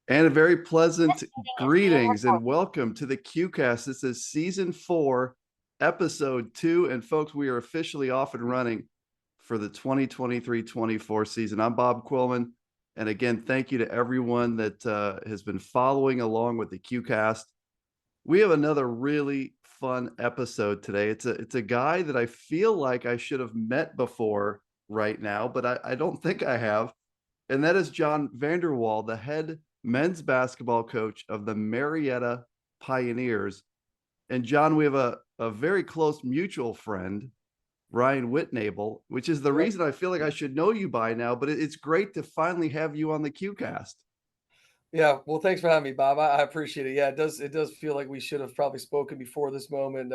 And a very pleasant greetings and welcome to the QCast. This is season 4, episode 2. And folks, we are officially off and running for the 2023-24 season. I'm Bob Quillman. And again, thank you to everyone that has been following along with the QCast. We have another really fun episode today. It's a guy that I feel like I should have met before right now, but I don't think I have. And that is John VanderWal, the head men's basketball coach of the Marietta Pioneers. And John, we have a very close mutual friend, Ryan Whitnable, which is the reason I feel like I should know you by now, but it's great to finally have you on the QCast. Yeah, well, thanks for having me, Bob. I appreciate it. Yeah, it does feel like we should have probably spoken before this moment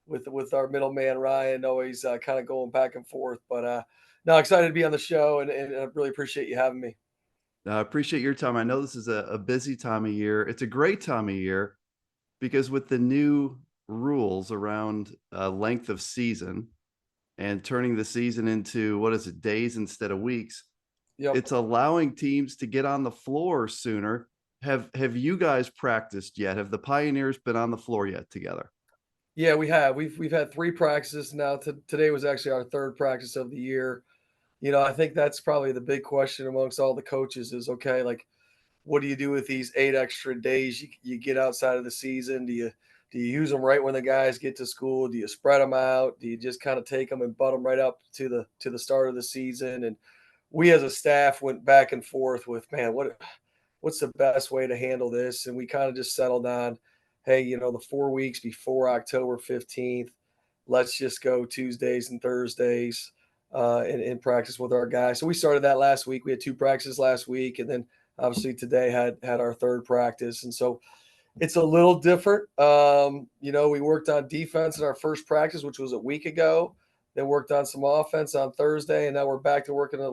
with our middleman Ryan, always kind of going back and forth. But no, excited to be on the show, and I really appreciate you having me. I appreciate your time. I know this is a busy time of year. It's a great time of year because with the new rules around length of season and turning the season into, what is it, days instead of weeks, Yep. it's allowing teams to get on the floor sooner. Have you guys practiced yet? Have the Pioneers been on the floor yet together? Yeah, we have. We've had three practices now. Today was actually our third practice of the year. I think that's probably the big question amongst all the coaches is okay, like what do you do with these 8 extra days you get outside of the season? Do you use them right when the guys get to school? Do you spread them out? Do you just kind of take them and butt them right up to the start of the season? And we as a staff went back and forth with, man, what's the best way to handle this? And we kind of just settled on, hey, the 4 weeks before October 15th, let's just go Tuesdays and Thursdays in practice with our guys. So we started that last week. We had two practices last week, and then obviously today had our third practice. And so it's a little different. We worked on defense in our first practice, which was a week ago, then worked on some offense on Thursday, and now we're back to working a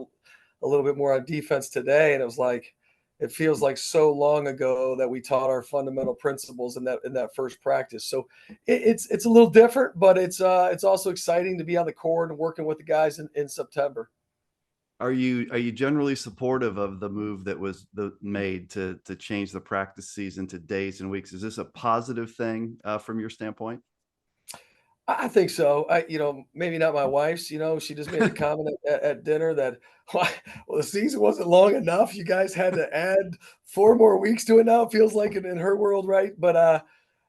little bit more on defense today. And it feels like so long ago that we taught our fundamental principles in that first practice. So it's a little different, but it's also exciting to be on the court and working with the guys in September. Are you generally supportive of the move that was made to change the practice season to days and weeks? Is this a positive thing from your standpoint? I think so. Maybe not my wife's. She just made the comment at dinner that, well, the season wasn't long enough. You guys had to add 4 more weeks to it now. It feels like it in her world, right? But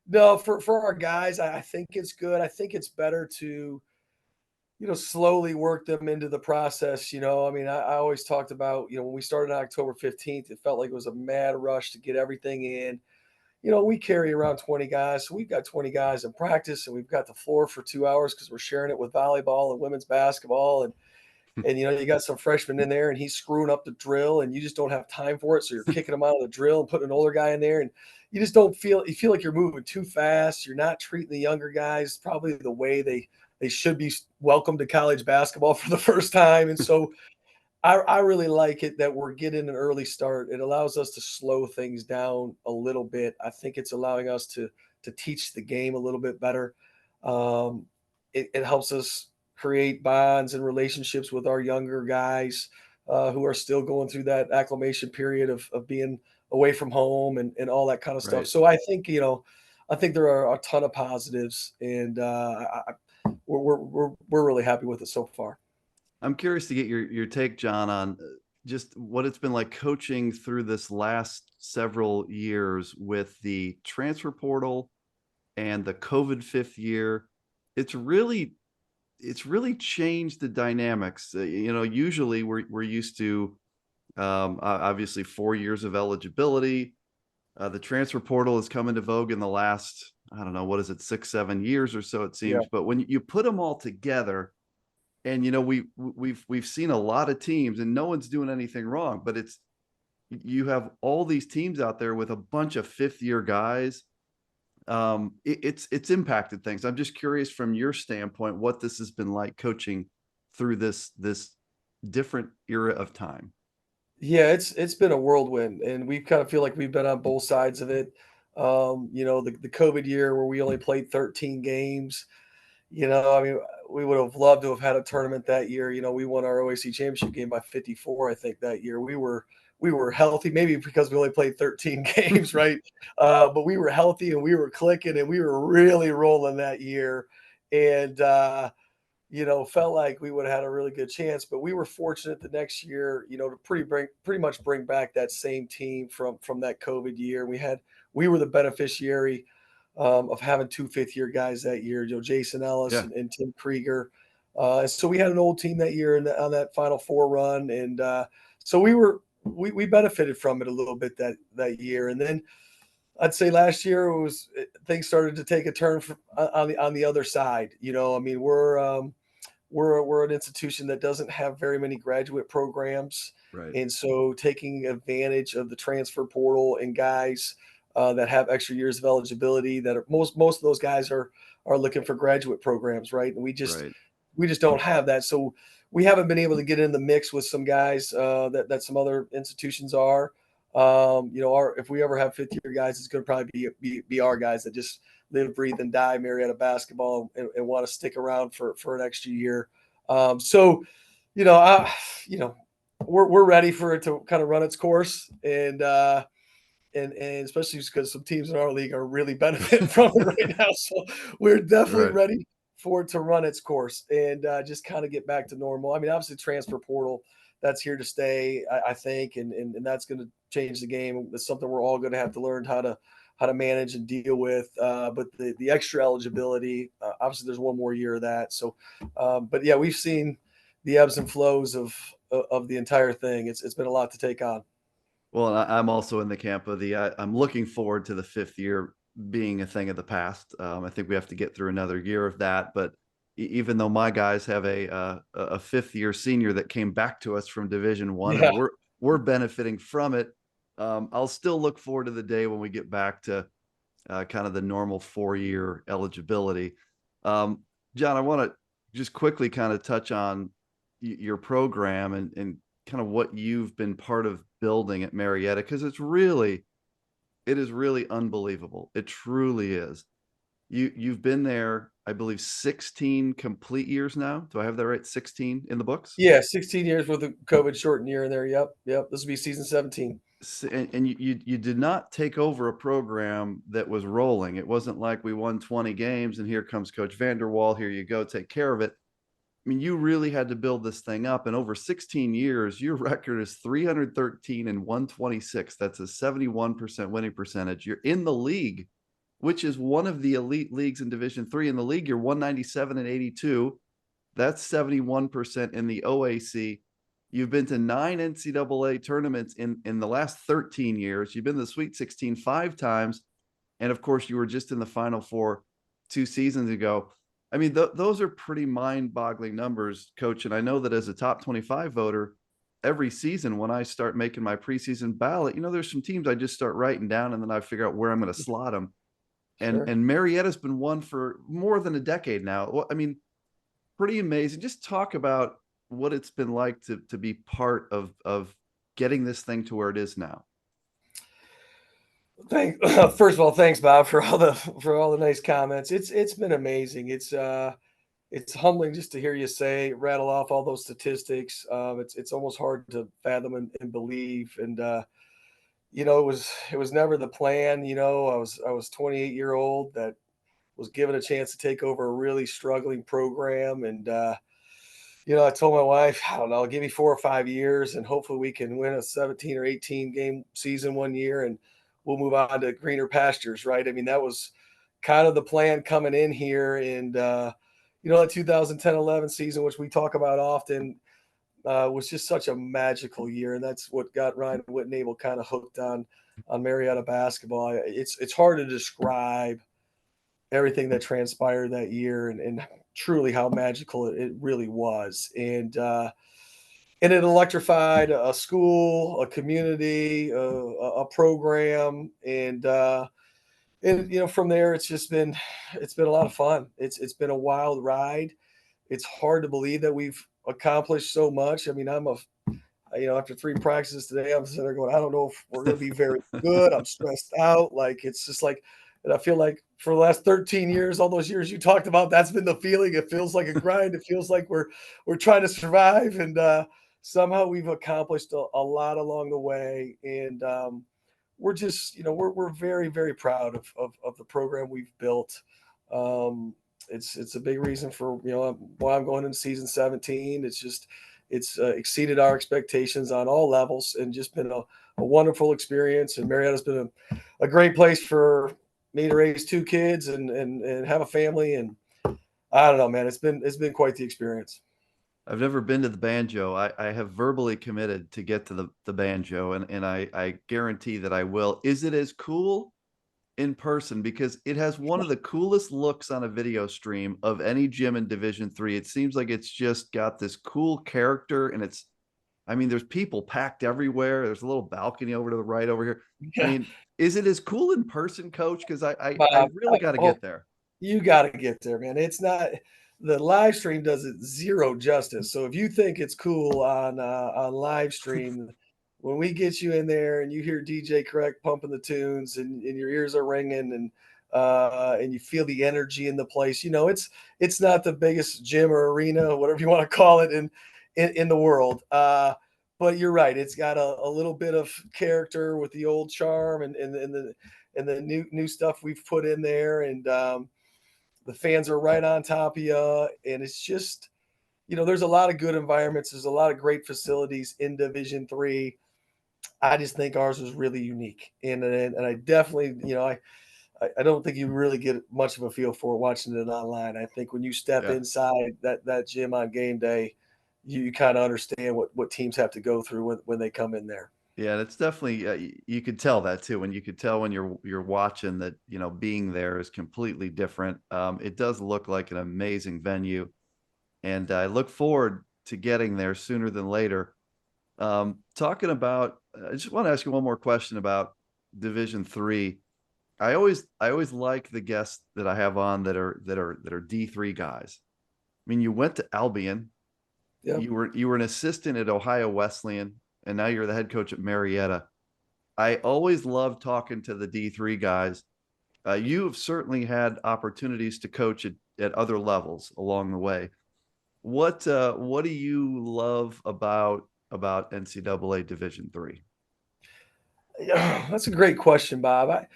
no, for our guys, I think it's good. I think it's better to slowly work them into the process. I mean, I always talked about, when we started on October 15th, it felt like it was a mad rush to get everything in. We carry around 20 guys. So we've got 20 guys in practice, and we've got the floor for 2 hours because we're sharing it with volleyball and women's basketball. And you got some freshmen in there, and he's screwing up the drill, and you just don't have time for it. So you're kicking him out of the drill and putting an older guy in there, and you just you feel like you're moving too fast. You're not treating the younger guys probably the way they should be welcome to college basketball for the first time. And so I really like it that we're getting an early start. It allows us to slow things down a little bit. I think it's allowing us to teach the game a little bit better. It helps us create bonds and relationships with our younger guys who are still going through that acclimation period of being away from home and all that kind of stuff. Right. So I think there are a ton of positives, and we're really happy with it so far. I'm curious to get your take, John, on just what it's been like coaching through this last several years with the transfer portal and the COVID fifth year. It's really changed the dynamics. Usually we're used to obviously 4 years of eligibility. The transfer portal has come into vogue in the last, I don't know, what is it, 6-7 years or so it Yeah. seems. But when you put them all together, and we've seen a lot of teams, and no one's doing anything wrong, but you have all these teams out there with a bunch of fifth year guys. It's impacted things. I'm just curious from your standpoint what this has been like coaching through this different era of time. Yeah, it's been a whirlwind, and we kind of feel like we've been on both sides of it. The COVID year where we only played 13 games. I mean, we would have loved to have had a tournament that year. We won our OAC championship game by 54, I think, that year. We were we were healthy, maybe because we only played 13 games, right? But we were healthy and we were clicking and we were really rolling that year. And, felt like we would have had a really good chance, but we were fortunate the next year, to pretty much bring back that same team from that COVID year. We were the beneficiary of having 2 fifth-year guys that year, Jason Ellis Yeah. and Tim Krieger. And so we had an old team that year on that Final Four run, and so we benefited from it a little bit that year. And then I'd say last year things started to take a turn on the other side. I mean, we're an institution that doesn't have very many graduate programs, Right. and so taking advantage of the transfer portal and guys that have extra years of eligibility, that are most of those guys are looking for graduate programs, right? And Right. we just don't have that, so we haven't been able to get in the mix with some guys that some other institutions are. If we ever have fifth year guys, it's going to probably be our guys that just live, breathe, and die Marietta basketball and want to stick around for an extra year. So, you know, I, you know, we're ready for it to kind of run its course, and especially because some teams in our league are really benefiting from it right now. So we're definitely Right. ready for it to run its course and just kind of get back to normal. I mean, obviously, transfer portal that's here to stay, I think, and that's going to change the game. It's something we're all going to have to learn how to manage and deal with. But the extra eligibility, obviously, there's one more year of that. So, but yeah, we've seen the ebbs and flows of the entire thing. It's been a lot to take on. Well, I'm also in the camp of I'm looking forward to the 5th year being a thing of the past. I think we have to get through another year of that, but even though my guys have a 5th year senior that came back to us from Division 1 and Yeah. we're benefiting from it, I'll still look forward to the day when we get back to kind of the normal 4-year eligibility. Um, John, I want to just quickly kind of touch on your program and kind of what you've been part of building at Marietta, because it is really unbelievable. It truly is. You've been there, I believe, 16 complete years now. Do I have that right? 16 in the books? Yeah, 16 years with a COVID shortened year in there. Yep, yep. This will be season 17. And you did not take over a program that was rolling. It wasn't like we won 20 games and here comes Coach VanderWal. Here you go, take care of it. I mean, you really had to build this thing up. And over 16 years, your record is 313 and 126. That's a 71% winning percentage. You're in the league, which is one of the elite leagues in Division 3. In the league, you're 197 and 82. That's 71% in the OAC. You've been to 9 NCAA tournaments in the last 13 years. You've been to the Sweet 16 5 times. And of course, you were just in the Final Four 2 seasons ago. I mean, those are pretty mind-boggling numbers, Coach. And I know that as a top 25 voter, every season when I start making my preseason ballot, there's some teams I just start writing down and then I figure out where I'm going to slot them. And Sure. Marietta's been one for more than a decade now. Well, I mean, pretty amazing. Just talk about what it's been like to be part of getting this thing to where it is now. Thank First of all, thanks, Bob, for all the nice comments. It's been amazing. It's humbling just to hear you rattle off all those statistics. It's almost hard to fathom and believe. And it was never the plan. I was 28-year-old that was given a chance to take over a really struggling program. And I told my wife, I don't know, give me 4 or 5 years and hopefully we can win a 17 or 18 game season one year and we'll move on to greener pastures, right? I mean, that was kind of the plan coming in here. And, that 2010-11 season, which we talk about often, was just such a magical year. And that's what got Ryan Whitnable kind of hooked on Marietta basketball. It's hard to describe everything that transpired that year and truly how magical it really was. And it electrified a school, a community, a program, and from there it's been a lot of fun. It's been a wild ride. It's hard to believe that we've accomplished so much. I mean, after 3 practices today, I'm sitting there going, I don't know if we're going to be very good. I'm stressed out. Like, it's just like, and I feel like for the last 13 years, all those years you talked about, that's been the feeling. It feels like a grind. It feels like we're trying to survive. And, somehow we've accomplished a lot along the way, and we're just, we're very, very proud of the program we've built. It's a big reason for, why I'm going into season 17. It's exceeded our expectations on all levels, and just been a wonderful experience. And Marietta's been a great place for me to raise two kids and have a family. And I don't know, man, it's been quite the experience. I've never been to the BanJo. I have verbally committed to get to the BanJo, and I guarantee that I will. Is it as cool in person? Because it has one of the coolest looks on a video stream of any gym in Division 3. It seems like it's just got this cool character, and I mean, there's people packed everywhere. There's a little balcony over to the right over here. I Yeah. mean, is it as cool in person, Coach? Because I Bob, really got to oh, get there. you got to get there, man. It's not, the live stream does it zero justice. So if you think it's cool on live stream, when we get you in there and you hear DJ Correct pumping the tunes, and your ears are ringing, and you feel the energy in the place, it's not the biggest gym or arena, whatever you want to call it, in the world. But you're right. It's got a little bit of character with the old charm, and the new stuff we've put in there. And the fans are right on top of you, and it's just, there's a lot of good environments. There's a lot of great facilities in Division 3. I just think ours was really unique, and I definitely, I don't think you really get much of a feel for it watching it online. I think when you step Yeah. inside that gym on game day, you kind of understand what teams have to go through when they come in there. Yeah, it's definitely you could tell that too, and you could tell when you're watching that, being there is completely different. It does look like an amazing venue, and I look forward to getting there sooner than later. Talking about, I just want to ask you one more question about Division 3. I always like the guests that I have on that are D3 guys. I mean, you went to Albion, Yeah. you were an assistant at Ohio Wesleyan, and now you're the head coach at Marietta. I always love talking to the D3 guys. You have certainly had opportunities to coach at other levels along the way. What do you love about NCAA Division 3? Yeah, that's a great question, Bob. I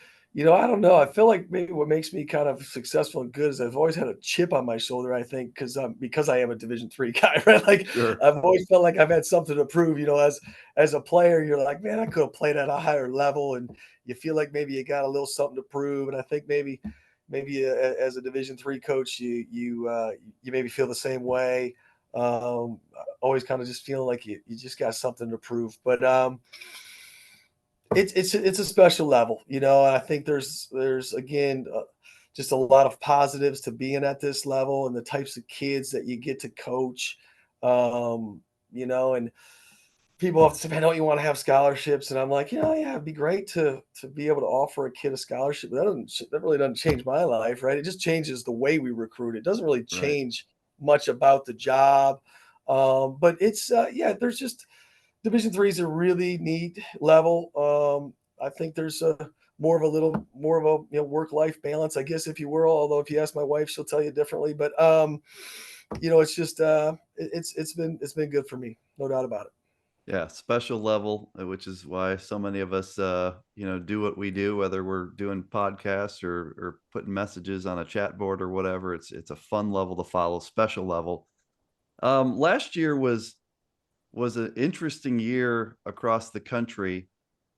don't know. I feel like maybe what makes me kind of successful and good is I've always had a chip on my shoulder. I think because I am a Division 3 guy, right? Like, Sure. I've always felt like I've had something to prove. As a player, you're like, man, I could have played at a higher level, and you feel like maybe you got a little something to prove. And I think maybe as a Division 3 coach, you maybe feel the same way. Always kind of just feeling like you just got something to prove, but it's a special level, and I think there's again, just a lot of positives to being at this level, and the types of kids that you get to coach. And people often say, "Man, don't you want to have scholarships?" And I'm like, yeah, it'd be great to be able to offer a kid a scholarship. But that really doesn't change my life, right? It just changes the way we recruit. It doesn't really Right. change much about the job. But it's yeah, there's just Division 3 is a really neat level. I think there's more of a work life balance, I guess, if you will. Although if you ask my wife, she'll tell you differently. But it's just it's been good for me, no doubt about it. Yeah, special level, which is why so many of us, do what we do, whether we're doing podcasts or putting messages on a chat board or whatever. It's a fun level to follow, special level. Last year was an interesting year across the country,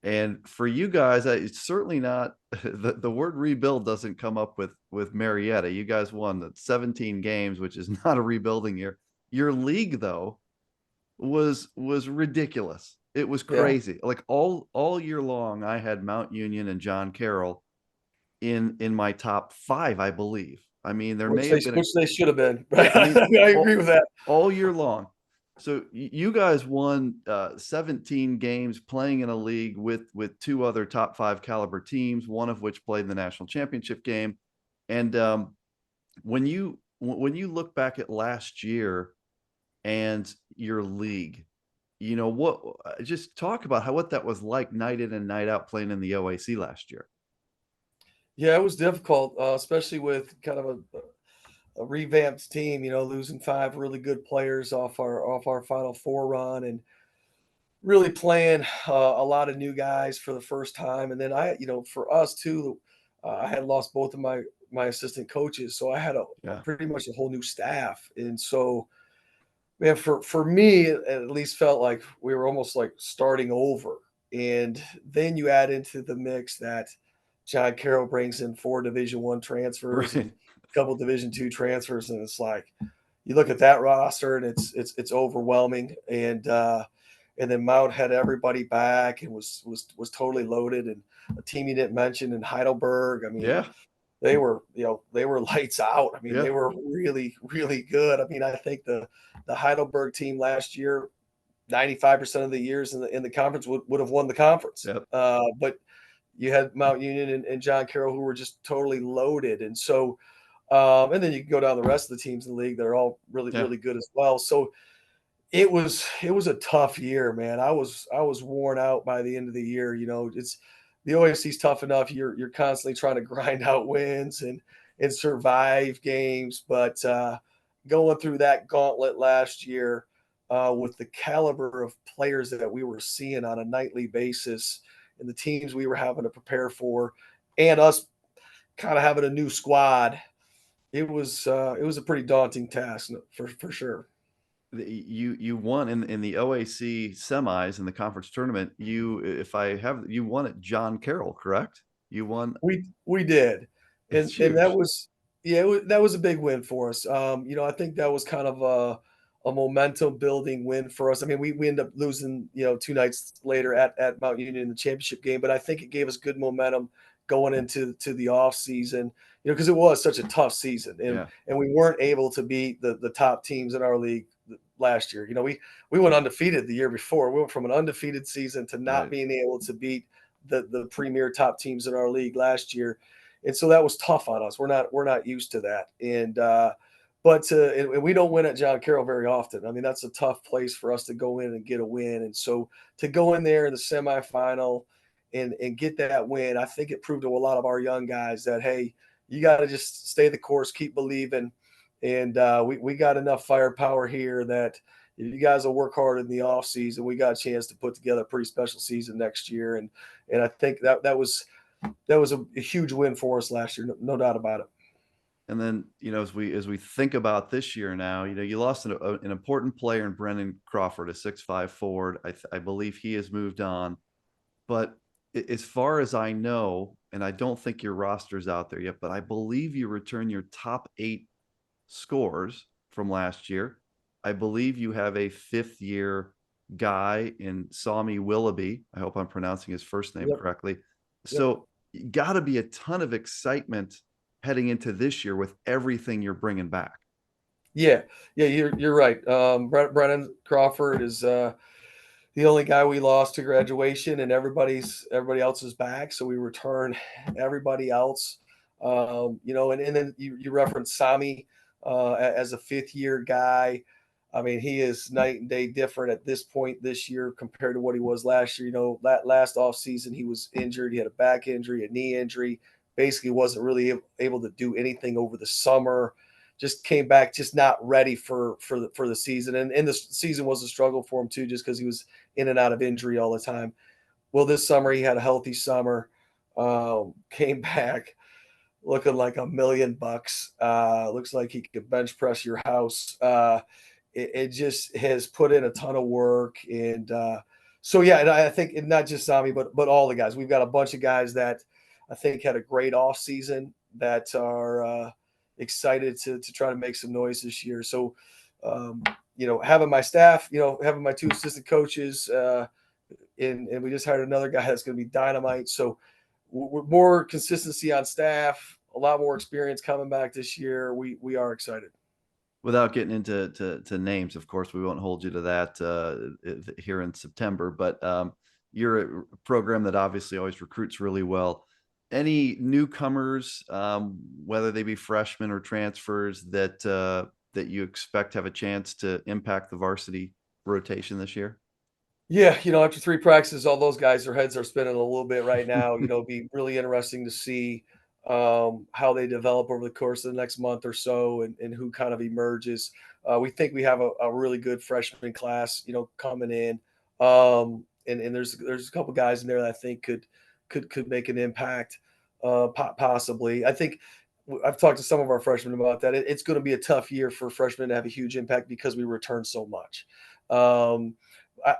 and for you guys, it's certainly not the word rebuild doesn't come up with Marietta. You guys won the 17 games, which is not a rebuilding year. Your league, though, was ridiculous. It was Yeah. crazy. Like all year long, I had Mount Union and John Carroll in my top 5, I believe. I mean, there Which may they have been which they should have been. yeah, Right? I mean, I agree with that. all year long. So you guys won 17 games playing in a league with 2 other top 5 caliber teams, one of which played in the national championship game. And when you look back at last year and your league, what just talk about what that was like night in and night out playing in the OAC last year. Yeah, it was difficult, especially with kind of a revamped team, losing 5 really good players off our Final Four run, and really playing a lot of new guys for the first time. And then for us too, I had lost both of my assistant coaches, so I had a Yeah. pretty much a whole new staff. And so, man, for me, it at least felt like we were almost like starting over. And then you add into the mix that John Carroll brings in 4 Division I transfers and Right. a couple Division II transfers, and it's like you look at that roster and it's overwhelming. And then Mount had everybody back and was totally loaded. And a team you didn't mention in Heidelberg, I mean, Yeah. they were lights out. I mean, Yeah. they were really, really good. I mean, I think the Heidelberg team last year, 95% of the years in the conference would have won the conference. Yep. But you had Mount Union and John Carroll who were just totally loaded. And so and then you can go down the rest of the teams in the league that are all really, Yeah. really good as well. So it was a tough year, man. I was worn out by the end of the year. It's the OAC's tough enough. You're constantly trying to grind out wins and survive games, but going through that gauntlet last year with the caliber of players that we were seeing on a nightly basis and the teams we were having to prepare for, and us kind of having a new squad, it was a pretty daunting task for sure. You won in the OAC semis in the conference tournament. You won at John Carroll, correct? You won. We did, That's and that huge. was yeah, that was a big win for us. I think that was kind of a momentum building win for us. I mean, we ended up losing, 2 nights later at Mount Union in the championship game, but I think it gave us good momentum going into the off season, because it was such a tough season, and Yeah. and we weren't able to beat the top teams in our league last year. We went undefeated the year before. We went from an undefeated season to not Right. being able to beat the premier top teams in our league last year, and so that was tough on us. We're not used to that, and we don't win at John Carroll very often. I mean, that's a tough place for us to go in and get a win, and so to go in there in the semifinal and get that win, I think it proved to a lot of our young guys that, hey, you got to just stay the course, keep believing, and we got enough firepower here that if you guys will work hard in the off season, we got a chance to put together a pretty special season next year. And I think that was a huge win for us last year, no doubt about it. And then, as we think about this year now, you lost an important player in Brendan Crawford, a 6'5" forward. I believe he has moved on. But as far as I know, and I don't think your roster's out there yet, but I believe you return your top 8 scores from last year. I believe you have a 5th-year guy in Sami Willoughby. I hope I'm pronouncing his first name Yep. correctly. Yep. So got to be a ton of excitement heading into this year with everything you're bringing back. Yeah. Yeah. You're right. Brennan Crawford is the only guy we lost to graduation, and everybody else is back. So we return everybody else. And then you referenced Sami as a 5th-year guy. I mean, he is night and day different at this point this year compared to what he was last year. That last offseason, he was injured. He had a back injury, a knee injury, basically wasn't really able to do anything over the summer. Just came back, just not ready for the season. And the season was a struggle for him too, just because he was in and out of injury all the time. Well, this summer he had a healthy summer, came back looking like $1,000,000. Looks like he could bench press your house. It just has put in a ton of work, and so yeah, and I think not just Sami, but all the guys. We've got a bunch of guys that I think had a great off season that are excited to try to make some noise this year. So, having my staff, having my 2 assistant coaches, and we just hired another guy that's going to be dynamite. So, we're more consistency on staff, a lot more experience coming back this year. We are excited. Without getting into names, of course, we won't hold you to that here in September. But you're a program that obviously always recruits really well. Any newcomers, whether they be freshmen or transfers, that you expect have a chance to impact the varsity rotation this year? Yeah, after 3 practices, all those guys, their heads are spinning a little bit right now. It'd be really interesting to see how they develop over the course of the next month or so, and who kind of emerges. We think we have a really good freshman class, coming in, and there's a couple guys in there that I think could make an impact, possibly. I think I've talked to some of our freshmen about that. It's going to be a tough year for freshmen to have a huge impact because we return so much. Um,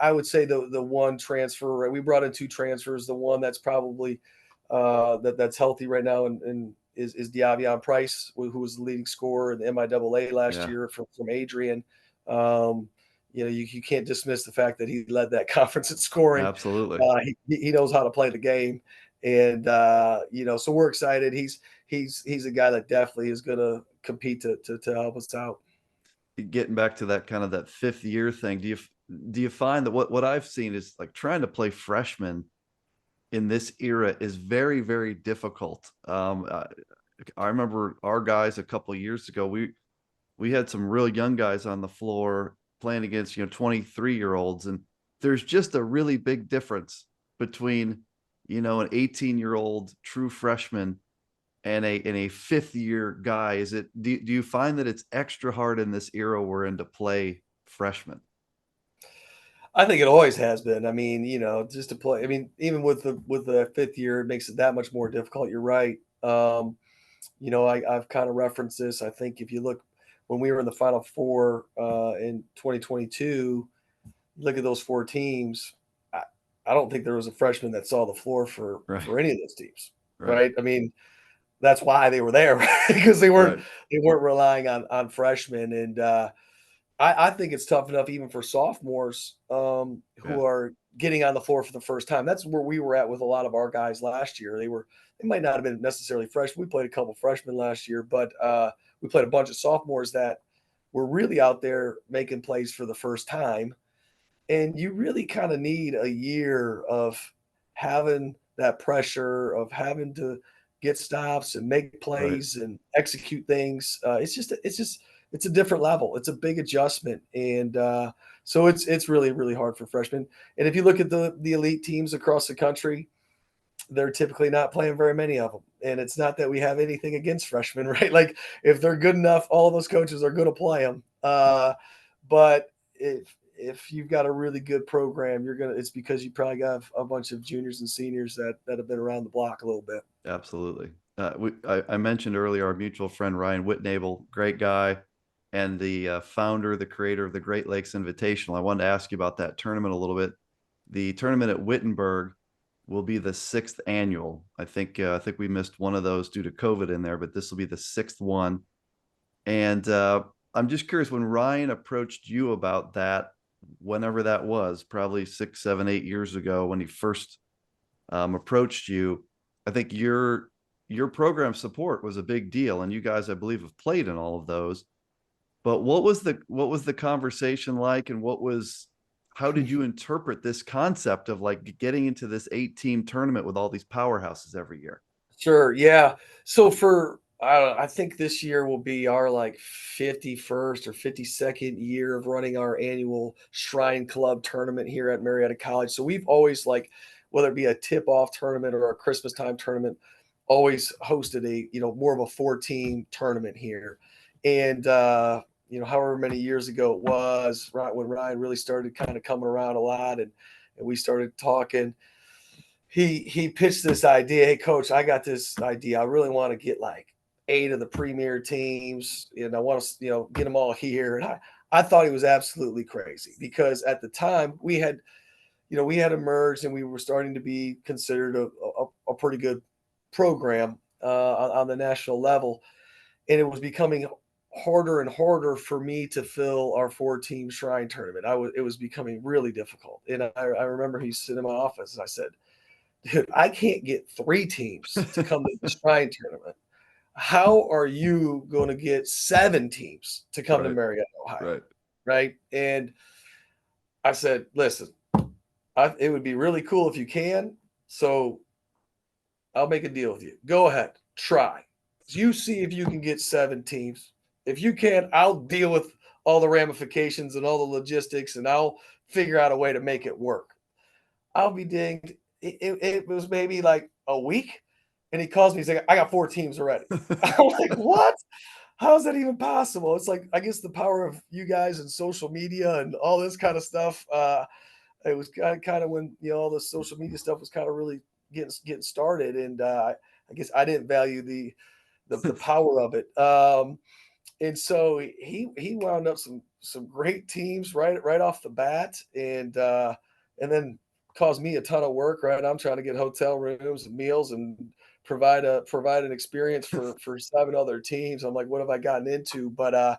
I would say the one transfer, right, we brought in two transfers. The one that's probably that's healthy right now and is Diavion Price, who was the leading scorer in the MIAA last Yeah, year from Adrian. Um, you can't dismiss the fact that he led that conference in scoring. absolutely. He knows how to play the game, and so we're excited. He's a guy that definitely is going to compete to help us out. Getting back to that kind of that fifth year thing, do you find that what I've seen is like trying to play freshmen in this era is very, very difficult. I remember our guys a couple of years ago, we had some real young guys on the floor playing against 23-year-olds, and there's just a really big difference between an 18-year-old true freshman and a fifth year guy. Do you find that it's extra hard in this era we're in to play I think it always has been. I mean, just to play. I mean, even with the fifth year, it makes it that much more difficult. You're right. I've kind of referenced this. I think if you look when we were in the Final Four in 2022, look at those four teams. I, I don't think there was a freshman that saw the floor for right? for any of those teams, Right, right? I mean, that's why they were there, right? Because right. they weren't relying on freshmen, and I think it's tough enough even for sophomores Yeah, who are getting on the floor for the first time. That's where we were at with a lot of our guys last year. They might not have been necessarily freshmen. We played a couple freshmen last year, but we played a bunch of sophomores that were really out there making plays for the first time. And you really kind of need a year of having that pressure of having to get stops and make right. plays and execute things. It's a different level. It's a big adjustment, and so it's really really hard for freshmen. And if you look at the elite teams across the country, they're typically not playing very many of them. And it's not that we have anything against freshmen, right? Like if they're good enough, all of those coaches are going to play them. But if you've got a really good program, it's because you probably got a bunch of juniors and seniors that have been around the block a little bit. Absolutely. I mentioned earlier our mutual friend Ryan Whitnable, great guy, and the founder, the creator of the Great Lakes Invitational. I wanted to ask you about that tournament a little bit. The tournament at Wittenberg will be the sixth annual. I think we missed one of those due to COVID in there, but this will be the sixth one. And I'm just curious, when Ryan approached you about that, whenever that was, probably 6, 7, 8 years ago, when he first approached you, I think your program support was a big deal, and you guys, I believe, have played in all of those. But what was the conversation like, and how did you interpret this concept of like getting into this 8-team tournament with all these powerhouses every year? Sure. Yeah. So I think this year will be our like 51st or 52nd year of running our annual Shrine Club tournament here at Marietta College. So we've always like, whether it be a tip-off tournament or a Christmas time tournament, always hosted more of a four-team tournament here. And however many years ago it was, right when Ryan really started kind of coming around a lot, and we started talking, he pitched this idea. Hey, coach, I got this idea. I really want to get like 8 of the premier teams, and I want to get them all here. And I thought he was absolutely crazy because at the time we had emerged and we were starting to be considered a pretty good program on the national level, and it was becoming harder and harder for me to fill our 4-team Shrine tournament. It was becoming really difficult, and I remember he's sitting in my office and I said, dude, I can't get 3 teams to come to the Shrine tournament. How are you going to get 7 teams to come to Right, Marietta, Ohio? right. Right. And I said, listen, it would be really cool if you can. So I'll make a deal with you. Go ahead, try. You see if you can get 7 teams. If you can, I'll deal with all the ramifications and all the logistics, and I'll figure out a way to make it work. I'll be dinged. It was maybe like a week, And he calls me, he's like, "I got 4 teams already." I'm like, "What? How is that even possible?" It's like, I guess the power of you guys and social media and all this kind of stuff. It was kind of when, all the social media stuff was kind of really getting started, and I guess I didn't value the power of it. And so he wound up some great teams right off the bat, and then caused me a ton of work. Right, I'm trying to get hotel rooms and meals and provide an experience for 7 other teams. I'm like, what have I gotten into? But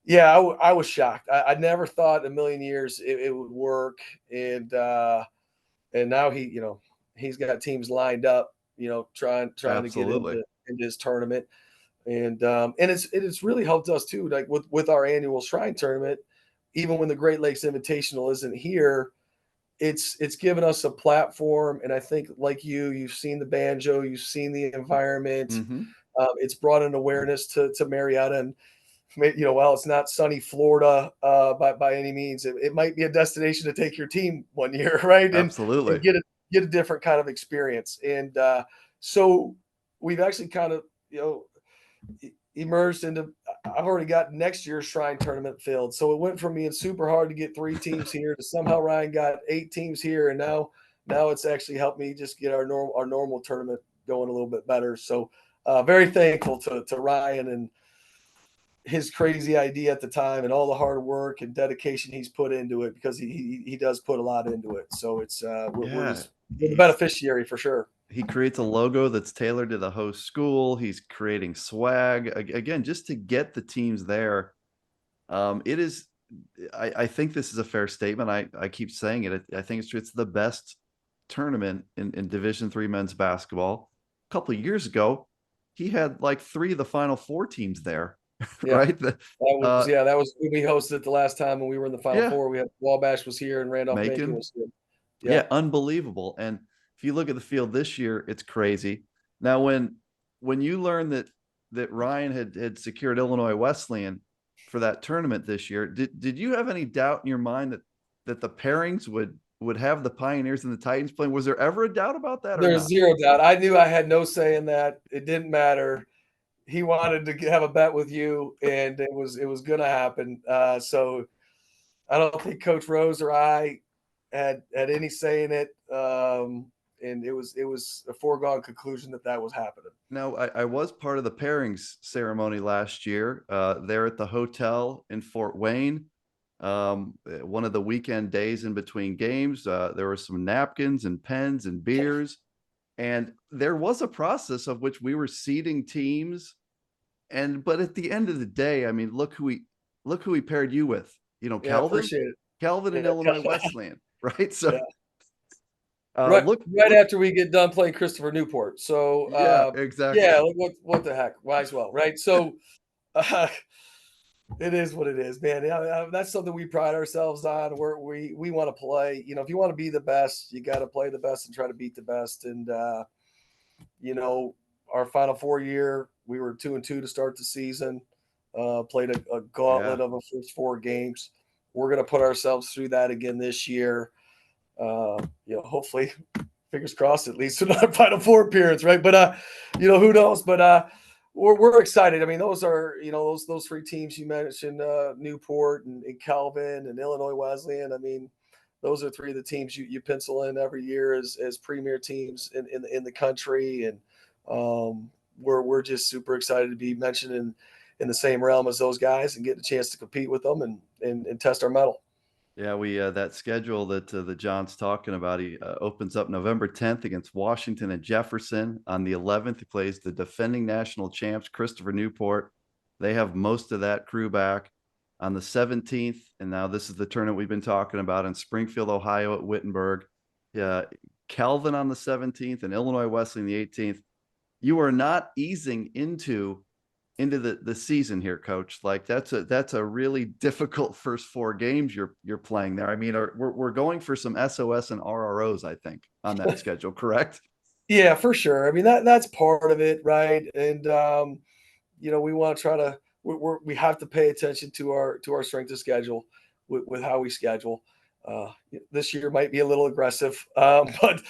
yeah, I was shocked. I never thought in a million years it would work, and now he's got teams lined up, trying to get Absolutely. into his tournament. And it's really helped us too, like with our annual Shrine tournament. Even when the Great Lakes Invitational isn't here, it's given us a platform. And I think, like you've seen the BanJo, you've seen the environment. Hmm. It's brought an awareness to Marietta, and while it's not sunny Florida by any means, it might be a destination to take your team one year, right? And Absolutely. get a different kind of experience. And so we've actually kind of emerged into. I've already got next year's Shrine tournament filled, so it went from being super hard to get 3 teams here to somehow Ryan got 8 teams here, and now it's actually helped me just get our normal tournament going a little bit better. So very thankful to Ryan and his crazy idea at the time and all the hard work and dedication he's put into it, because he does put a lot into it. So it's Yeah. we're the He's beneficiary for sure. he creates a logo that's tailored to the host school. He's creating swag again just to get the teams there. It is. I think this is a fair statement. I keep saying it. I think it's true. It's the best tournament in Division III men's basketball. A couple of years ago, he had like 3 of the Final Four teams there, Yeah. right? That was when we hosted it the last time when we were in the Final Yeah, Four. We had Wabash was here and Randolph-Macon Macon. was here. Yeah. Yeah, unbelievable. And if you look at the field this year, it's crazy. Now, when you learn that Ryan had secured Illinois Wesleyan for that tournament this year, did you have any doubt in your mind that the pairings would have the Pioneers and the Titans playing? Was there ever a doubt about that or There's not? zero doubt. I knew I had no say in that. It didn't matter. He wanted to have a bet with you, and it was going to happen. So I don't think Coach Rose or I had any say in it, and it was a foregone conclusion that was happening. No, I was part of the pairings ceremony last year there at the hotel in Fort Wayne. One of the weekend days in between games, there were some napkins and pens and beers. And there was a process of which we were seeding teams. But at the end of the day, I mean, look who we paired you with. Yeah, appreciate it. Calvin and Yeah. Illinois Wesleyan, right? Yeah. So Right, look, right after we get done playing Christopher Newport. So, yeah, exactly. yeah, like, what the heck? Might as well, right? So, uh, it is what it is, man. Yeah, that's something we pride ourselves on. Where we want to play. If you want to be the best, you got to play the best and try to beat the best. And you know, our Final Four year, we were 2-2 to start the season. Played a Yeah. gauntlet of the first 4 games. We're going to put ourselves through that again this year. Hopefully, fingers crossed, at least another Final Four appearance, right? But who knows? But we're excited. I mean, those are those 3 teams you mentioned, Newport and Calvin and Illinois Wesleyan. I mean, those are 3 of the teams you pencil in every year as premier teams in the country, and we're just super excited to be mentioned in the same realm as those guys and get a chance to compete with them and test our mettle. Yeah, we that schedule that John's talking about, he opens up November 10th against Washington and Jefferson. On the 11th, he plays the defending national champs, Christopher Newport. They have most of that crew back. On the 17th, and now this is the tournament we've been talking about in Springfield, Ohio at Wittenberg. Calvin on the 17th and Illinois Wesleyan the 18th. You are not easing into the season here, coach. Like that's a really difficult first 4 games you're playing there. I mean, we're going for some SOS and RROs, I think, on that schedule, correct? Yeah, for sure. I mean, that's part of it, right? And we want to try to we have to pay attention to our strength of schedule with how we schedule. This year might be a little aggressive, but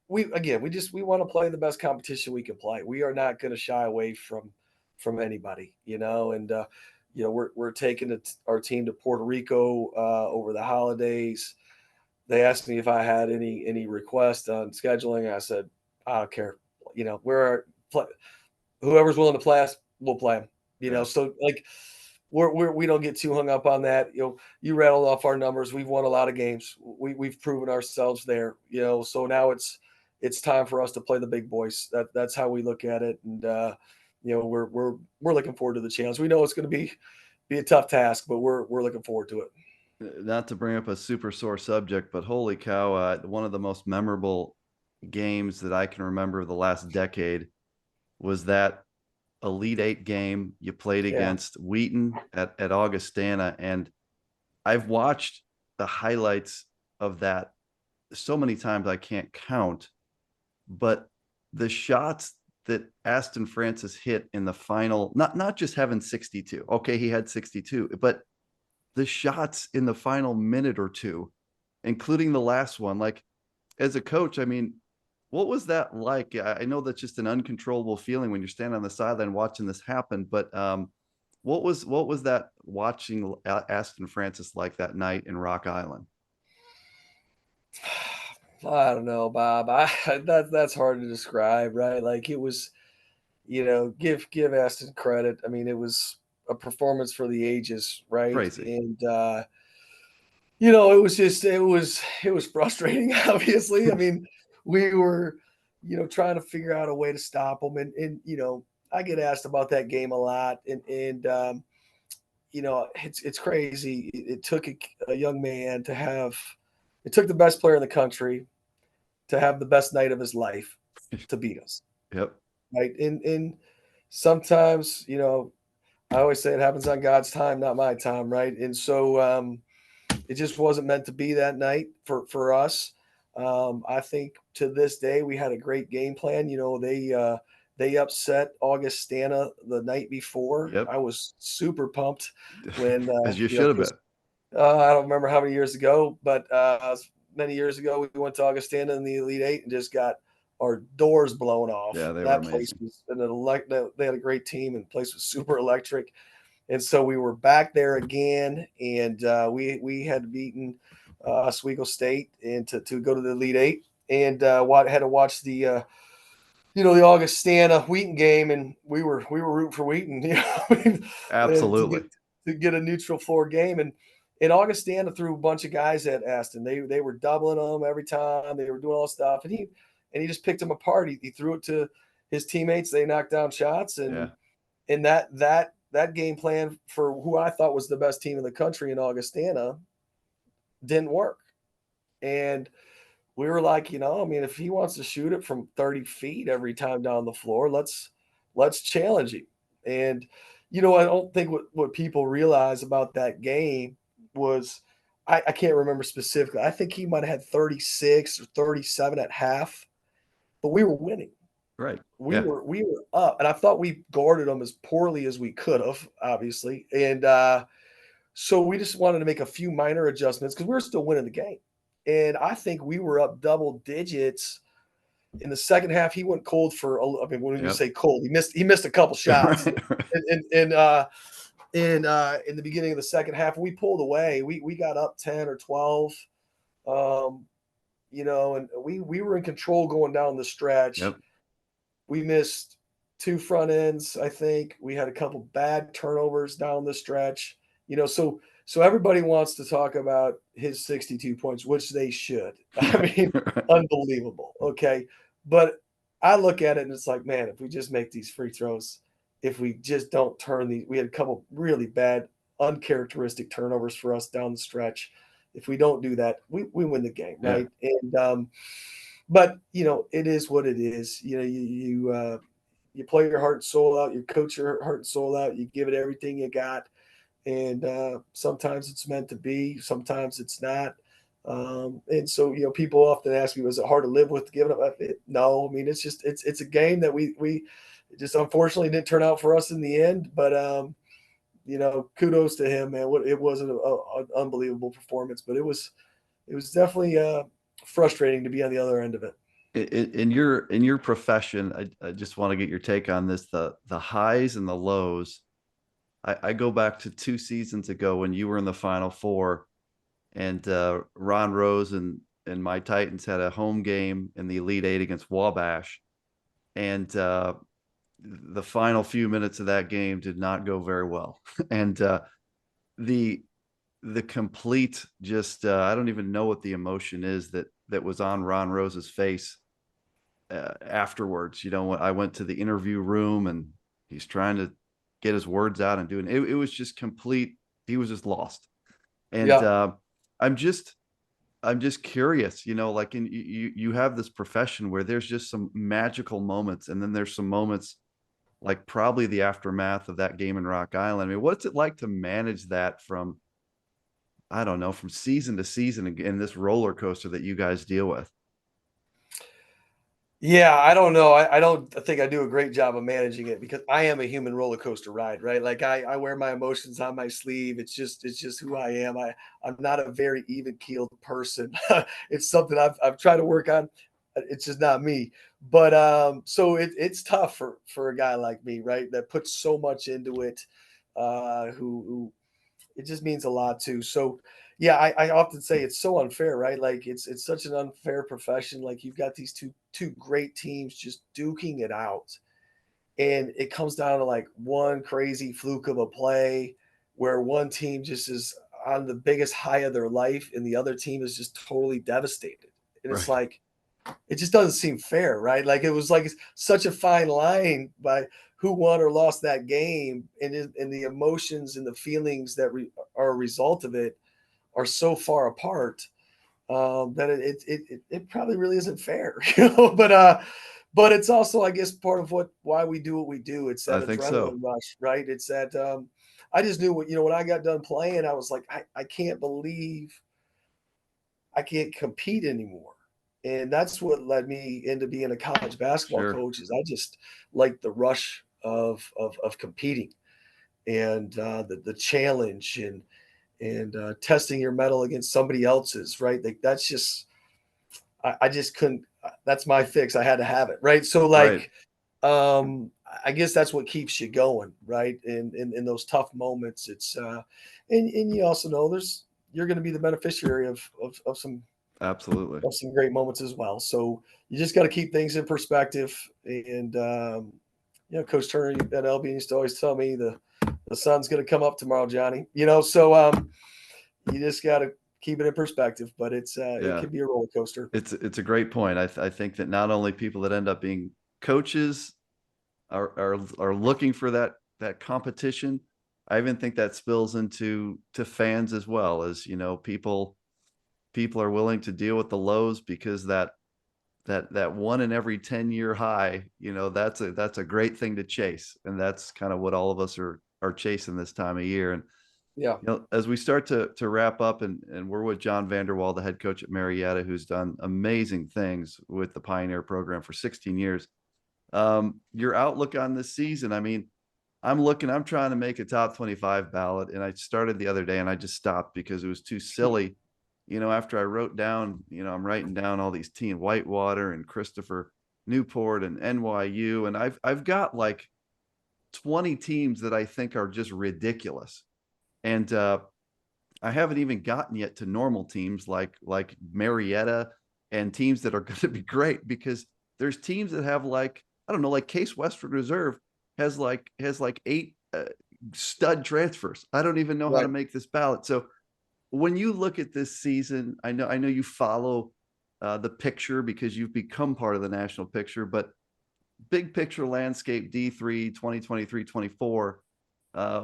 we want to play the best competition we can play. We are not going to shy away from anybody, and we're taking our team to Puerto Rico over the holidays. They asked me if I had any requests on scheduling. I said I don't care. Whoever's willing to play us, we'll play them. Yeah. So like we don't get too hung up on that. You rattled off our numbers. We've won a lot of games. We've proven ourselves there. So now it's time for us to play the big boys. That's how we look at it, and we're looking forward to the challenge. We know it's going to be a tough task, but we're looking forward to it. Not to bring up a super sore subject, but holy cow, one of the most memorable games that I can remember of the last decade was that Elite Eight game you played against Wheaton at Augustana. And I've watched the highlights of that so many times I can't count, but the shots that Aston Francis hit in the final, not just having 62. Okay, he had 62, but the shots in the final minute or two, including the last one, like as a coach, I mean, what was that like? I know that's just an uncontrollable feeling when you're standing on the sideline watching this happen, but what was that watching Aston Francis like that night in Rock Island? I don't know, Bob. That's hard to describe, right? Like it was, give Aston credit. I mean, it was a performance for the ages, right? Crazy. And it was frustrating, obviously. I mean, we were, trying to figure out a way to stop them. And I get asked about that game a lot. And it's crazy. It took a young man it took the best player in the country to have the best night of his life to beat us. Yep. Right. And sometimes, I always say it happens on God's time, not my time. Right. And so, it just wasn't meant to be that night for us. I think to this day we had a great game plan. They upset Augustana the night before. Yep. I was super pumped when As you should have been. I don't remember how many years ago, but many years ago we went to Augustana in the Elite Eight and just got our doors blown off. Yeah, they That were place amazing. was they had a great team and the place was super electric. And so we were back there again, and we had beaten Oswego State and to go to the Elite Eight, and had to watch the the Augustana Wheaton game, and we were rooting for Wheaton, Absolutely. to get a neutral floor game, and Augustana threw a bunch of guys at Aston. They were doubling them every time. They were doing all this stuff, and he just picked them apart. He threw it to his teammates. They knocked down shots, and that game plan for who I thought was the best team in the country in Augustana didn't work. And we were like, I mean, if he wants to shoot it from 30 feet every time down the floor, let's challenge him. And, I don't think what people realize about that game was I can't remember specifically. I think he might have had 36 or 37 at half, but we were winning. Right. We were up, and I thought we guarded them as poorly as we could have, obviously. And so we just wanted to make a few minor adjustments because we were still winning the game. And I think we were up double digits in the second half. He went cold for. I mean, when you say cold, he missed a couple shots. Right. in the beginning of the second half, we pulled away. We got up 10 or 12. And we were in control going down the stretch. Yep. We missed 2 front ends, I think. We had a couple bad turnovers down the stretch. So everybody wants to talk about his 62 points, which they should. I mean, unbelievable. Okay. But I look at it and it's like, man, if we just make these free throws, if we just don't turn these, we had a couple really bad, uncharacteristic turnovers for us down the stretch. If we don't do that, we win the game, right? And but it is what it is. You play your heart and soul out, you coach your heart and soul out, you give it everything you got, and sometimes it's meant to be, sometimes it's not. And so people often ask me, was it hard to live with giving up? No, I mean it's a game that we just unfortunately didn't turn out for us in the end, but kudos to him, man. It wasn't an unbelievable performance, but it was definitely frustrating to be on the other end of it. in your profession, I just want to get your take on this, the highs and the lows. I go back to 2 seasons ago when you were in the Final Four, and Ron Rose and my Titans had a home game in the Elite Eight against Wabash, and the final few minutes of that game did not go very well, and the the complete just I don't even know what the emotion is that was on Ron Rose's face afterwards. When I went to the interview room and he's trying to get his words out and doing it, it was just complete. He was just lost, and Yeah. I'm just I'm just curious, like you have this profession where there's just some magical moments, and then there's some moments like probably the aftermath of that game in Rock Island. I mean, what's it like to manage that from, I don't know, from season to season in this roller coaster that you guys deal with? Yeah, I don't know. I don't think I do a great job of managing it because I am a human roller coaster ride, right? Like I wear my emotions on my sleeve. It's just who I am. I'm not a very even keeled person. It's something I've tried to work on. It's just not me. But so it's tough for a guy like me, right? That puts so much into it. Who it just means a lot too. So yeah, I often say it's so unfair, right? Like it's such an unfair profession. Like you've got these two great teams just duking it out. And it comes down to like one crazy fluke of a play where one team just is on the biggest high of their life and the other team is just totally devastated. And it's Right. like it just doesn't seem fair, right? Like it was like such a fine line by who won or lost that game, and the emotions and the feelings that are a result of it are so far apart that it probably really isn't fair, but it's also, I guess, part of why we do what we do. It's that I think so. adrenaline rush, right? It's that I just knew when I got done playing, I was like, I can't believe I can't compete anymore. And that's what led me into being a college basketball Sure. coach is I just like the rush of competing and the challenge and testing your metal against somebody else's, right? Like that's just I just couldn't that's my fix. I had to have it, right? So Right. like I guess that's what keeps you going, right? In those tough moments, it's and you also know you're going to be the beneficiary Absolutely. of some great moments as well. So you just got to keep things in perspective. And Coach Turner at LB used to always tell me the sun's going to come up tomorrow, Johnny. So you just got to keep it in perspective. But it Yeah. can be a roller coaster. It's a great point. I think that not only people that end up being coaches are looking for that competition. I even think that spills to fans as well, as people are willing to deal with the lows because that one in every 10-year high, that's a great thing to chase. And that's kind of what all of us are chasing this time of year. And Yeah. as we start to wrap up, and we're with John VanderWal, the head coach at Marietta, who's done amazing things with the Pioneer program for 16 years. Your outlook on this season. I mean, I'm trying to make a top 25 ballot, and I started the other day and I just stopped because it was too silly. After I wrote down, I'm writing down all these teams, Whitewater and Christopher Newport and NYU, and I've got like 20 teams that I think are just ridiculous. And I haven't even gotten yet to normal teams like Marietta and teams that are going to be great, because there's teams that have, like, I don't know, like Case Western Reserve has like 8 stud transfers. I don't even know how to Right. make this ballot. So when you look at this season, I know you follow the picture because you've become part of the national picture, but big picture landscape D3 2023-24.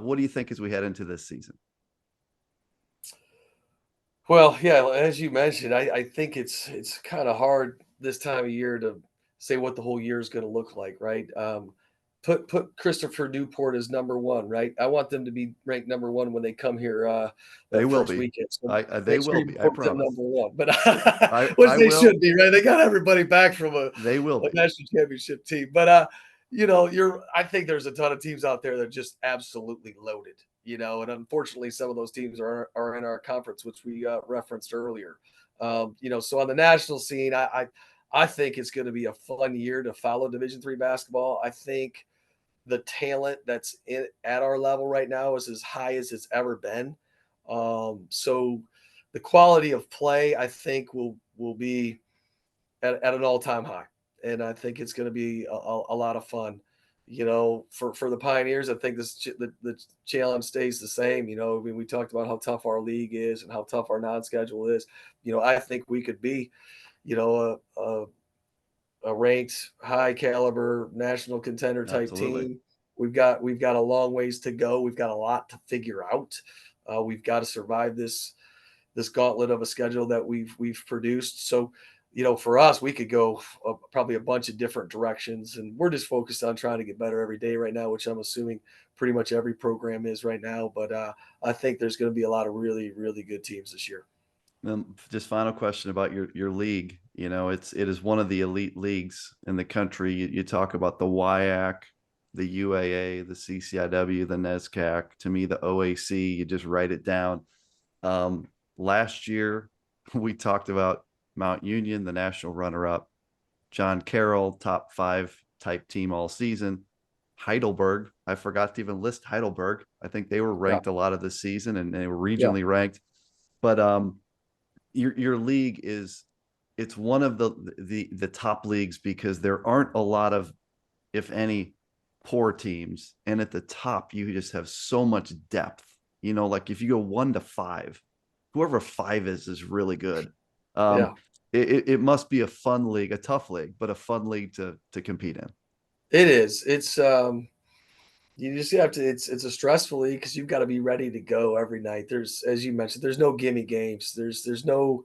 What do you think as we head into this season? Well, yeah, as you mentioned, I think it's kind of hard this time of year to say what the whole year is going to look like, right? Put Christopher Newport as number one, right? I want them to be ranked number one when they come here They that will first be. weekend. So They make sure will you be. I put them promise. number one, but I which I they will. should be, right? They got everybody back from They will a be. national championship team, but I think there's a ton of teams out there that are just absolutely loaded, and unfortunately, some of those teams are in our conference, which we referenced earlier. So on the national scene, I think it's going to be a fun year to follow Division III basketball. I think the talent that's at our level right now is as high as it's ever been. So the quality of play, I think, will be at an all time high, and I think it's going to be a lot of fun. For the Pioneers, I think the challenge stays the same. I mean, we talked about how tough our league is and how tough our non-schedule is. I think we could be, you know, a ranked high caliber national contender type Absolutely. team. We've got a long ways to go. We've got a lot to figure out. We've got to survive this gauntlet of a schedule that we've produced. So, for us, we could go probably a bunch of different directions, and we're just focused on trying to get better every day right now, which I'm assuming pretty much every program is right now. But I think there's going to be a lot of really, really good teams this year. Just final question about your league. It is one of the elite leagues in the country. You talk about the WIAC, the UAA, the CCIW, the NESCAC. To me, the OAC. You just write it down. Last year, we talked about Mount Union, the national runner-up. John Carroll, top 5 type team all season. Heidelberg, I forgot to even list Heidelberg. I think they were ranked a lot of the season, and they were regionally ranked. But your league it's one of the top leagues because there aren't a lot of, if any, poor teams, and at the top you just have so much depth. Like if you go 1 to 5, whoever 5 is really good. Yeah, It must be a fun league, a tough league, but a fun league to compete in. it is. It's you just have to. It's a stressful league because you've got to be ready to go every night. There's, as you mentioned, there's no gimme games. There's no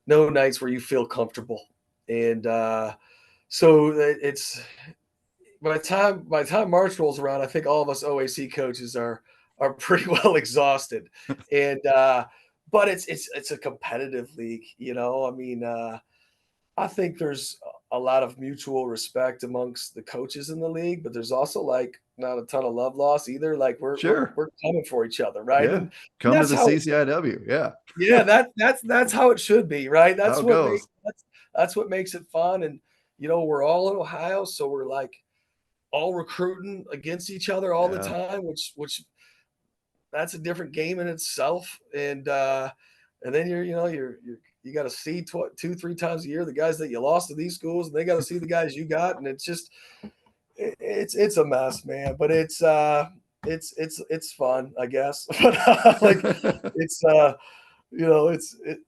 nights where you feel comfortable, and so it's by the time March rolls around, I think all of us OAC coaches are pretty well exhausted, and but it's a competitive league. I mean, I think there's a lot of mutual respect amongst the coaches in the league, but there's also like not a ton of love lost either. Like we're we're Sure. we're coming for each other, right? Yeah. And Come to that's the how CCIW. Yeah. yeah, that's how it should be, right? How That's it what makes goes. that's what makes it fun. And we're all in Ohio, so we're like all recruiting against each other all the Yeah. time, which that's a different game in itself. And then you got to see 2-3 times a year the guys that you lost to these schools, and they got to see the guys you got, and it's just it's a mess, man. But it's fun, I guess. But like it's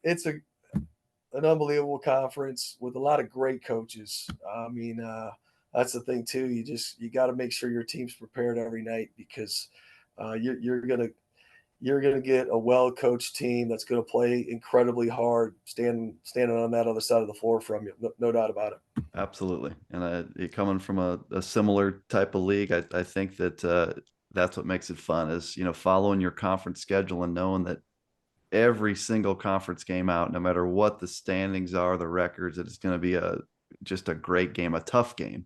it's an unbelievable conference with a lot of great coaches. I mean, that's the thing too. You got to make sure your team's prepared every night because you're gonna get a well coached team that's gonna play incredibly hard, standing on that other side of the floor from you. No doubt about it. Absolutely. And coming from a similar type of league, I think that that's what makes it fun is, following your conference schedule and knowing that every single conference game out, no matter what the standings are, the records, it's going to be just a great game, a tough game.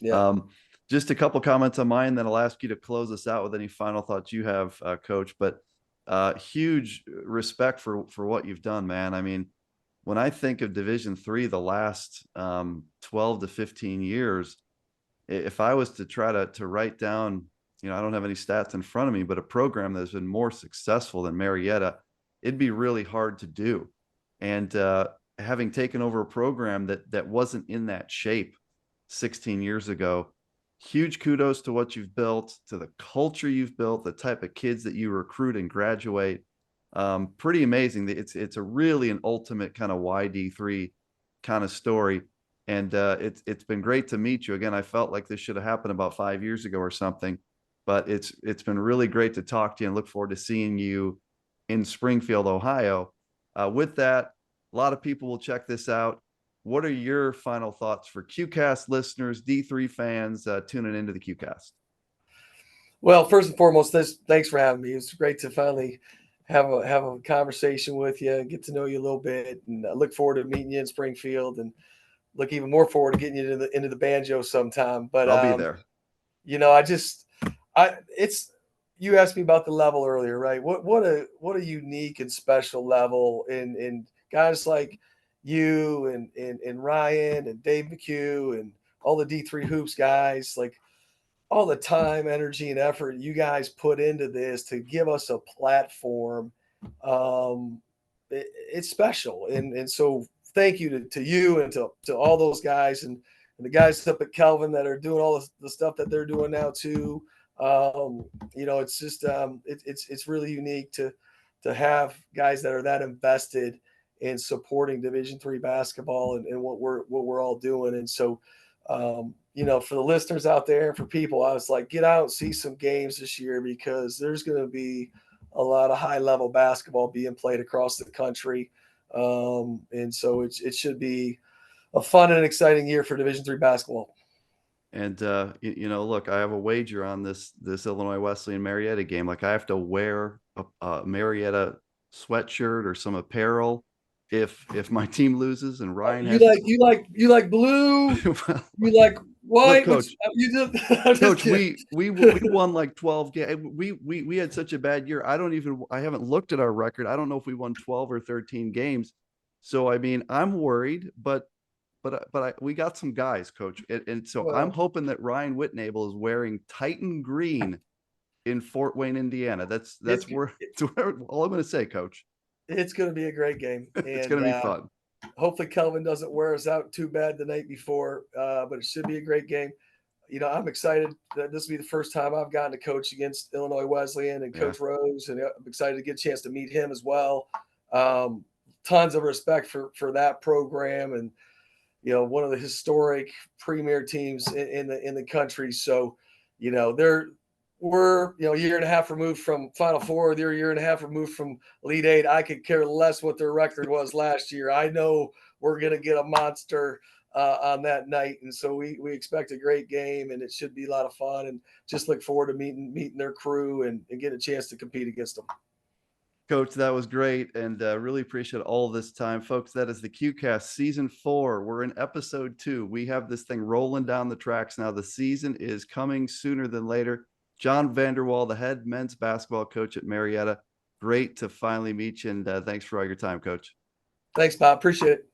Yeah. Um, just a couple comments on mine, then I'll ask you to close us out with any final thoughts you have, Coach. But huge respect for what you've done, man. I mean, when I think of Division III, the last 12 to 15 years, if I was to try to write down, I don't have any stats in front of me, but a program that's been more successful than Marietta, it'd be really hard to do. And having taken over a program that wasn't in that shape 16 years ago, huge kudos to what you've built, to the culture you've built, the type of kids that you recruit and graduate. Pretty amazing. It's a really an ultimate kind of YD3 kind of story. And it's been great to meet you again. I felt like this should have happened about 5 years ago or something, but it's been really great to talk to you and look forward to seeing you in Springfield, Ohio. With that, a lot of people will check this out. What are your final thoughts for QCast listeners, D3 fans tuning into the QCast? Well, first and foremost, thanks for having me. It's great to finally have a conversation with you and get to know you a little bit. And I look forward to meeting you in Springfield, and look even more forward to getting you into the BanJo sometime. But I'll be there. it's you asked me about the level earlier, right? What a unique and special level in guys like you and Ryan and Dave McHugh and all the D3 Hoops guys, like all the time, energy, and effort you guys put into this to give us a platform. It's special. And so thank you to you and to all those guys and the guys up at Kelvin that are doing all the stuff that they're doing now too. It's just it's really unique to have guys that are that invested in supporting Division III basketball and what we're all doing. And so for the listeners out there and for people, I was like, get out and see some games this year because there's going to be a lot of high level basketball being played across the country. And so it should be a fun and exciting year for Division III basketball. And look, I have a wager on this Illinois Wesleyan Marietta game. Like, I have to wear a Marietta sweatshirt or some apparel if my team loses and Ryan You has like you like blue, well, you like white. look, Coach. You just, Coach, we won like 12 games. We had such a bad year. I haven't looked at our record. I don't know if we won 12 or 13 games. So I mean, I'm worried, but we got some guys, Coach, and so I'm hoping that Ryan Whitnable is wearing Titan green in Fort Wayne, Indiana. That's where all I'm going to say, Coach. It's going to be a great game. It's going to be fun. Hopefully Kelvin doesn't wear us out too bad the night before, but it should be a great game. I'm excited that this will be the first time I've gotten to coach against Illinois Wesleyan and Coach Rose, and I'm excited to get a chance to meet him as well. Tons of respect for that program, and one of the historic premier teams in the country. So, we're a year and a half removed from Final Four. They're a year and a half removed from Elite Eight. I could care less what their record was last year. I know we're going to get a monster on that night, and so we expect a great game, and it should be a lot of fun. And just look forward to meeting their crew and get a chance to compete against them. Coach, that was great, and really appreciate all this time. Folks, that is the QCast Season 4. We're in Episode 2. We have this thing rolling down the tracks now. The season is coming sooner than later. John VanderWal, the head men's basketball coach at Marietta. Great to finally meet you, and thanks for all your time, Coach. Thanks, Bob. Appreciate it.